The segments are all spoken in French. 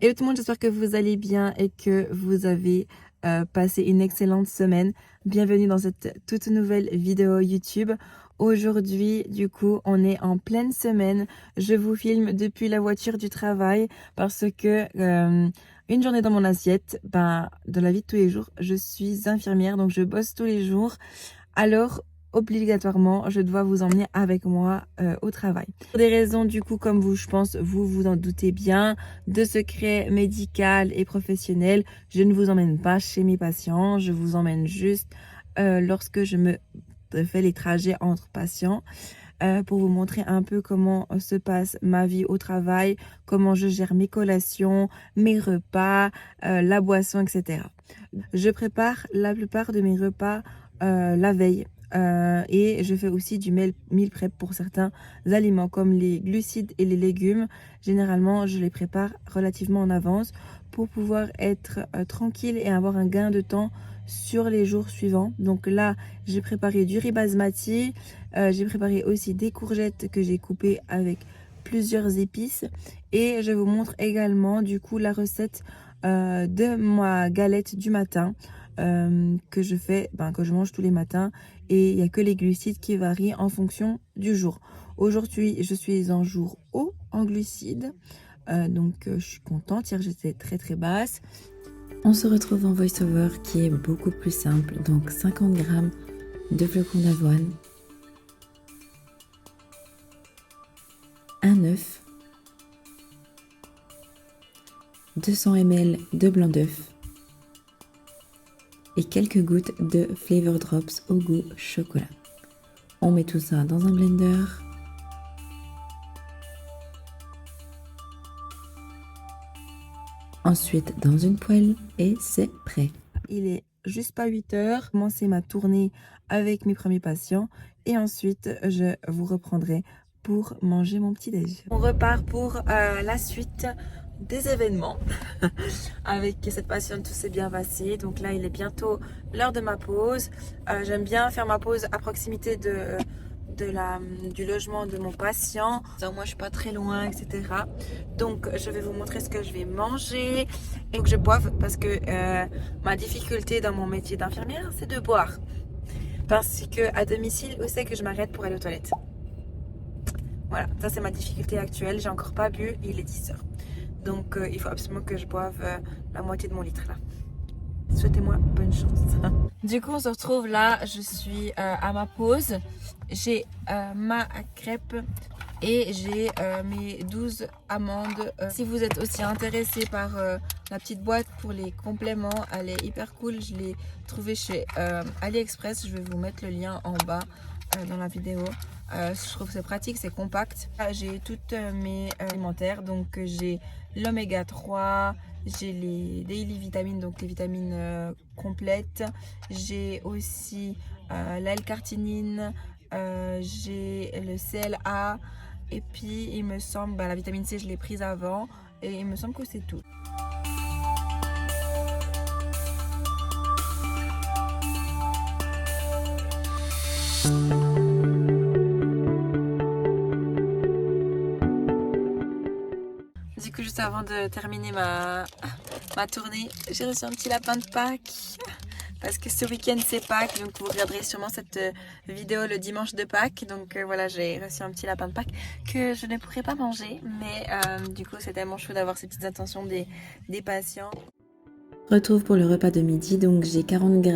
Hello tout le monde, j'espère que vous allez bien et que vous avez passé une excellente semaine. Bienvenue dans cette toute nouvelle vidéo YouTube. Aujourd'hui, du coup, on est en pleine semaine. Je vous filme depuis la voiture du travail parce que une journée dans mon assiette, de la vie de tous les jours, je suis infirmière, donc je bosse tous les jours. Alors, obligatoirement, je dois vous emmener avec moi au travail. Pour des raisons, du coup, comme vous, je pense, vous vous en doutez bien, de secret médical et professionnel, je ne vous emmène pas chez mes patients, je vous emmène juste lorsque je me fais les trajets entre patients pour vous montrer un peu comment se passe ma vie au travail, comment je gère mes collations, mes repas, la boisson, etc. Je prépare la plupart de mes repas la veille. Et je fais aussi du meal prep pour certains aliments comme les glucides et les légumes. Généralement, je les prépare relativement en avance pour pouvoir être tranquille et avoir un gain de temps sur les jours suivants. Donc là, j'ai préparé du riz basmati. J'ai préparé aussi des courgettes que j'ai coupées avec plusieurs épices. Et je vous montre également du coup la recette de ma galette du matin que je fais, que je mange tous les matins, et il n'y a que les glucides qui varient en fonction du jour. Aujourd'hui, je suis en jour haut en glucides, donc je suis contente. Hier, j'étais très basse. On se retrouve en voice-over qui est beaucoup plus simple, donc 50 g de flocons d'avoine, un œuf, 200 ml de blanc d'œuf et quelques gouttes de Flavor Drops au goût chocolat. On met tout ça dans un blender. Ensuite dans une poêle et c'est prêt. Il est juste pas 8 heures. Commencer ma tournée avec mes premiers patients et ensuite je vous reprendrai pour manger mon petit déj. On repart pour la suite des événements. Avec cette patiente, tout s'est bien passé. Donc là, il est bientôt l'heure de ma pause. J'aime bien faire ma pause à proximité du logement de mon patient. Moi, je suis pas très loin, etc. Donc, je vais vous montrer ce que je vais manger. Et que je boive parce que ma difficulté dans mon métier d'infirmière, c'est de boire. Parce que à domicile, où c'est que je m'arrête pour aller aux toilettes? Voilà, ça c'est ma difficulté actuelle. J'ai encore pas bu, il est 10 heures. Donc il faut absolument que je boive la moitié de mon litre là. Souhaitez-moi bonne chance. Du coup, on se retrouve là. Je suis à ma pause. J'ai ma crêpe et j'ai mes 12 amandes. Si vous êtes aussi intéressé par la petite boîte pour les compléments, elle est hyper cool. Je l'ai trouvée chez AliExpress. Je vais vous mettre le lien en bas dans la vidéo. Je trouve que c'est pratique, c'est compact. J'ai toutes mes alimentaires. Donc j'ai l'oméga 3, j'ai les daily vitamines, donc les vitamines complètes. J'ai aussi la L-cartinine, j'ai le CLA. Et puis il me semble, la vitamine C je l'ai prise avant. Et il me semble que c'est tout. Du coup, juste avant de terminer ma tournée, j'ai reçu un petit lapin de Pâques. Parce que ce week-end c'est Pâques, donc vous regarderez sûrement cette vidéo le dimanche de Pâques. Donc voilà, j'ai reçu un petit lapin de Pâques que je ne pourrais pas manger. Mais du coup, c'est tellement chou d'avoir ces petites attentions des patients. Retrouve pour le repas de midi, donc j'ai 40 g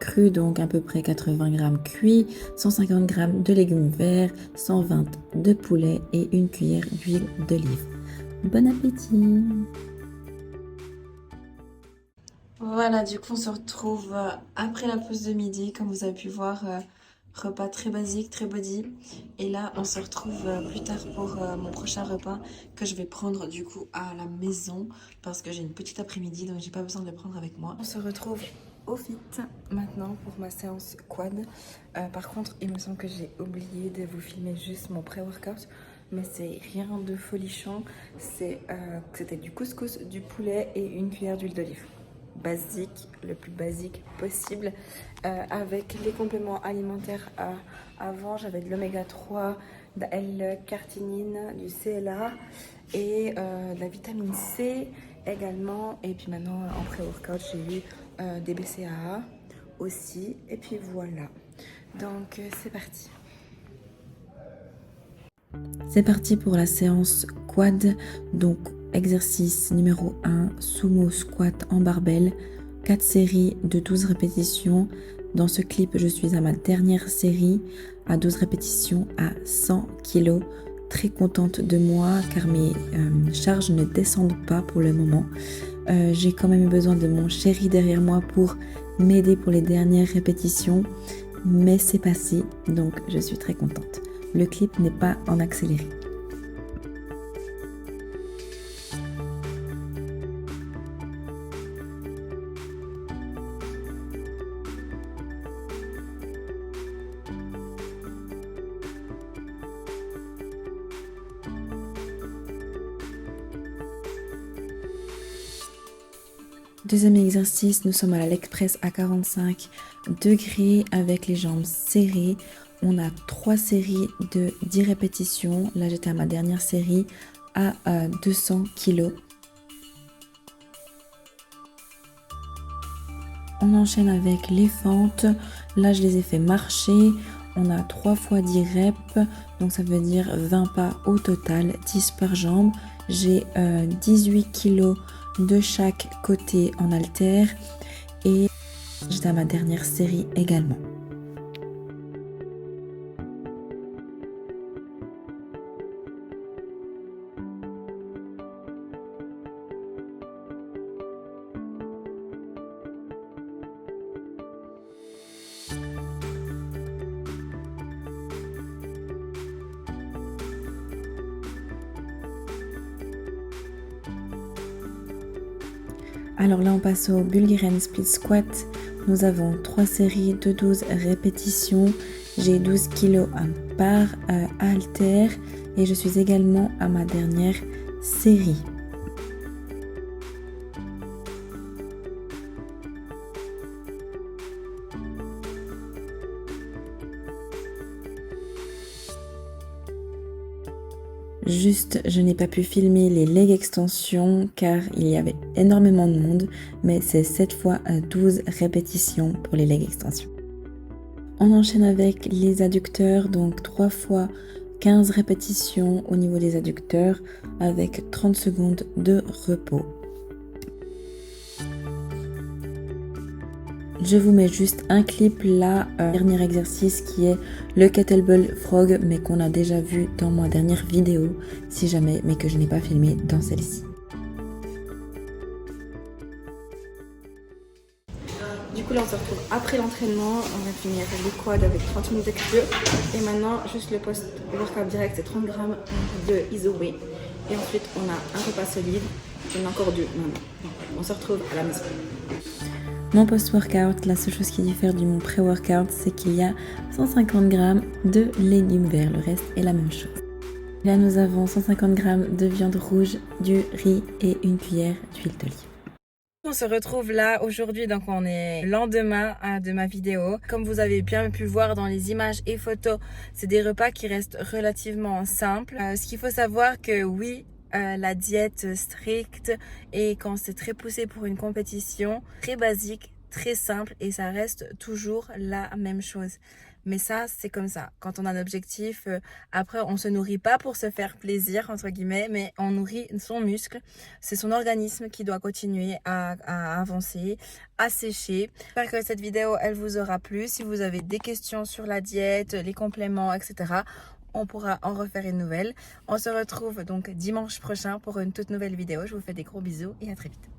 crus, donc à peu près 80 g cuits, 150 g de légumes verts, 120 de poulet et une cuillère d'huile d'olive. Bon appétit! Voilà, du coup on se retrouve après la pause de midi, comme vous avez pu voir, repas très basique, très body. Et là on se retrouve plus tard pour mon prochain repas que je vais prendre du coup à la maison parce que j'ai une petite après-midi donc j'ai pas besoin de le prendre avec moi. On se retrouve au fit maintenant pour ma séance quad. Par contre il me semble que j'ai oublié de vous filmer juste mon pré-workout. Mais c'est rien de folichon, c'était du couscous, du poulet et une cuillère d'huile d'olive. Basique, le plus basique possible, avec les compléments alimentaires. Avant j'avais de l'oméga 3, de la L-cartinine, du CLA et de la vitamine C également. Et puis maintenant, en pré-workout, j'ai eu des BCAA aussi. Et puis voilà. Donc, c'est parti. C'est parti pour la séance quad. Donc, exercice numéro 1, sumo squat en barbell. 4 séries de 12 répétitions. Dans ce clip, je suis à ma dernière série à 12 répétitions à 100 kg. Très contente de moi car mes charges ne descendent pas pour le moment. J'ai quand même eu besoin de mon chéri derrière moi pour m'aider pour les dernières répétitions. Mais c'est passé, donc je suis très contente. Le clip n'est pas en accéléré. Deuxième exercice, nous sommes à la leg press à 45 degrés avec les jambes serrées. On a 3 séries de 10 répétitions. Là, j'étais à ma dernière série à 200 kg. On enchaîne avec les fentes. Là, je les ai fait marcher. On a 3 fois 10 reps, donc ça veut dire 20 pas au total, 10 par jambe. J'ai 18 kg de chaque côté en haltère et j'étais à ma dernière série également. Alors là, on passe au Bulgarian Split Squat. Nous avons 3 séries de 12 répétitions. J'ai 12 kg par haltère et je suis également à ma dernière série. Juste, je n'ai pas pu filmer les leg extensions car il y avait énormément de monde, mais c'est 7 fois 12 répétitions pour les leg extensions. On enchaîne avec les adducteurs, donc 3 fois 15 répétitions au niveau des adducteurs avec 30 secondes de repos. Je vous mets juste un clip là, dernier exercice qui est le kettlebell frog, mais qu'on a déjà vu dans ma dernière vidéo, si jamais, mais que je n'ai pas filmé dans celle-ci. Du coup là on se retrouve après l'entraînement, on va finir le quad avec 30 minutes de cardio et maintenant juste le post-workout direct c'est 30 grammes de iso-whey et ensuite on a un repas solide, on a encore du maintenant. On se retrouve à la maison. Mon post-workout, la seule chose qui diffère du mon pré-workout, c'est qu'il y a 150 g de légumes verts, le reste est la même chose. Là nous avons 150 g de viande rouge, du riz et une cuillère d'huile d'olive. On se retrouve là aujourd'hui, donc on est le lendemain de ma vidéo. Comme vous avez bien pu voir dans les images et photos, c'est des repas qui restent relativement simples. Ce qu'il faut savoir que oui, la diète stricte et quand c'est très poussé pour une compétition, très basique, très simple et ça reste toujours la même chose. Mais ça, c'est comme ça. Quand on a un objectif, après, on se nourrit pas pour se faire plaisir, entre guillemets, mais on nourrit son muscle. C'est son organisme qui doit continuer à avancer, à sécher. J'espère que cette vidéo, elle vous aura plu. Si vous avez des questions sur la diète, les compléments, etc., on pourra en refaire une nouvelle. On se retrouve donc dimanche prochain pour une toute nouvelle vidéo. Je vous fais des gros bisous et à très vite.